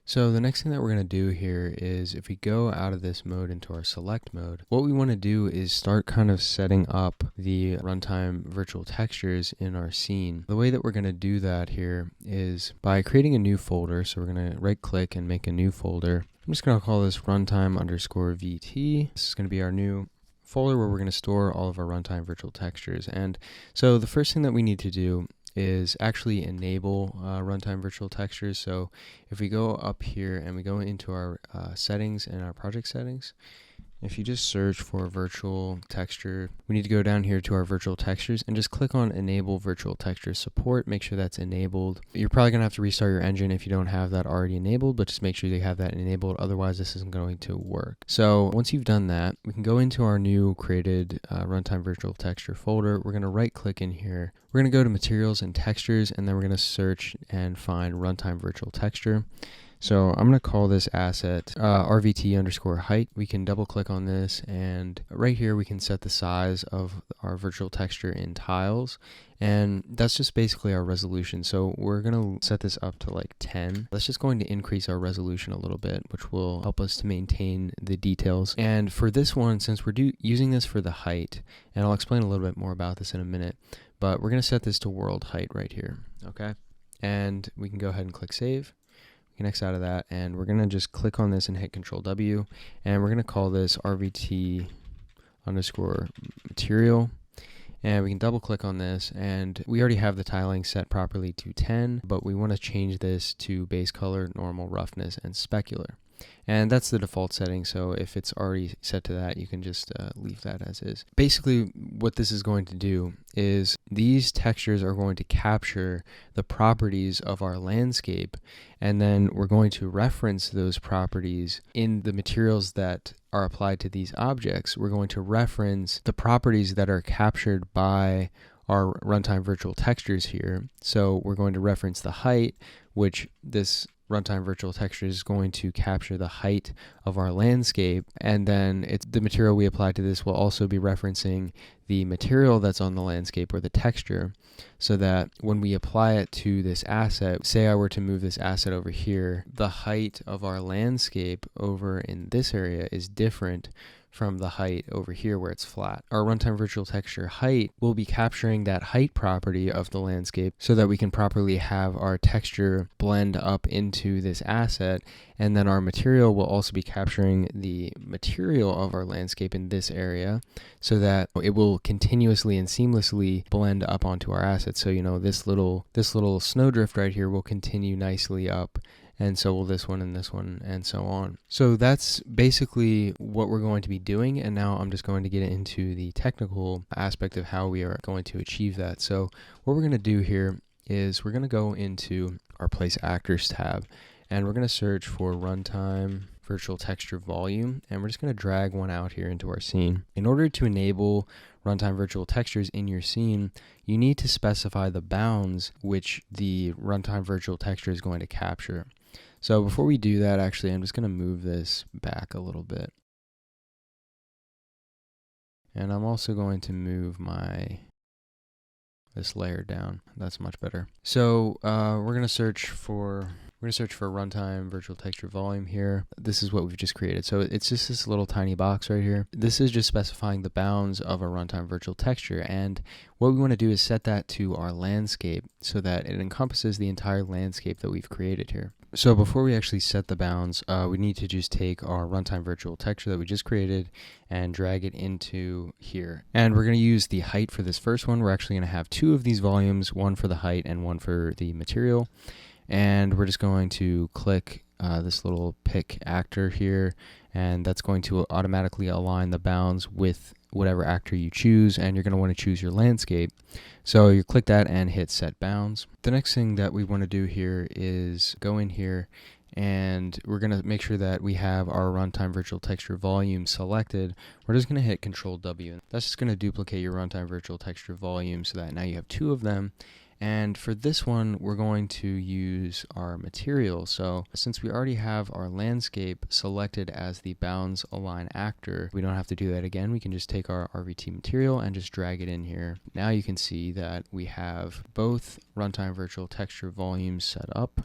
So the next thing that we're going to do here is if we go out of this mode into our select mode, what we want to do is start kind of setting up the runtime virtual textures in our scene. The way that we're going to do that here is by creating a new folder. So we're going to right click and make a new folder. I'm just going to call this runtime_VT. This is going to be our new folder where we're going to store all of our runtime virtual textures. And so the first thing that we need to do is actually enable runtime virtual textures. So if we go up here and we go into our settings and our project settings, if you just search for virtual texture, we need to go down here to our virtual textures and just click on enable virtual texture support. Make sure that's enabled. You're probably going to have to restart your engine if you don't have that already enabled, but just make sure you have that enabled. Otherwise, this isn't going to work. So once you've done that, we can go into our new created runtime virtual texture folder. We're going to right click in here. We're going to go to materials and textures, and then we're going to search and find runtime virtual texture. So I'm going to call this asset RVT_height. We can double click on this, and right here we can set the size of our virtual texture in tiles, and that's just basically our resolution. So we're going to set this up to like 10. That's just going to increase our resolution a little bit, which will help us to maintain the details. And for this one, since we're using this for the height, and I'll explain a little bit more about this in a minute, but we're going to set this to world height right here, okay? And we can go ahead and click save. We can X out of that, and we're going to just click on this and hit Control W, and we're going to call this RVT_material. And we can double click on this, and we already have the tiling set properly to 10, but we want to change this to base color, normal, roughness, and specular. And that's the default setting, so if it's already set to that, you can just leave that as is. Basically, what this is going to do is these textures are going to capture the properties of our landscape, and then we're going to reference those properties in the materials that are applied to these objects. We're going to reference the properties that are captured by our runtime virtual textures here. So we're going to reference the height, which this runtime virtual texture is going to capture the height of our landscape, and then the material we apply to this will also be referencing the material that's on the landscape or the texture, so that when we apply it to this asset, say I were to move this asset over here, the height of our landscape over in this area is different from the height over here where it's flat. Our runtime virtual texture height will be capturing that height property of the landscape so that we can properly have our texture blend up into this asset, and then our material will also be capturing the material of our landscape in this area so that it will continuously and seamlessly blend up onto our asset. So, you know, this little snowdrift right here will continue nicely up, and so will this one and this one, and so on. So that's basically what we're going to be doing, and now I'm just going to get into the technical aspect of how we are going to achieve that. So what we're going to do here is we're going to go into our Place Actors tab, and we're going to search for Runtime Virtual Texture Volume, and we're just going to drag one out here into our scene. In order to enable runtime virtual textures in your scene, you need to specify the bounds which the runtime virtual texture is going to capture. So before we do that, actually, I'm just going to move this back a little bit. And I'm also going to move this layer down. That's much better. So we're going to search for runtime virtual texture volume here. This is what we've just created. So it's just this little tiny box right here. This is just specifying the bounds of a runtime virtual texture. And what we want to do is set that to our landscape so that it encompasses the entire landscape that we've created here. So before we actually set the bounds, we need to just take our runtime virtual texture that we just created and drag it into here. And we're going to use the height for this first one. We're actually going to have two of these volumes, one for the height and one for the material. And we're just going to click this little pick actor here, and that's going to automatically align the bounds with whatever actor you choose, and you're going to want to choose your landscape. So you click that and hit set bounds. The next thing that we want to do here is go in here, and we're going to make sure that we have our runtime virtual texture volume selected. We're just going to hit Control W. That's just going to duplicate your runtime virtual texture volume so that now you have two of them. And for this one, we're going to use our material. So since we already have our landscape selected as the bounds align actor, we don't have to do that again. We can just take our RVT material and just drag it in here. Now you can see that we have both runtime virtual texture volumes set up.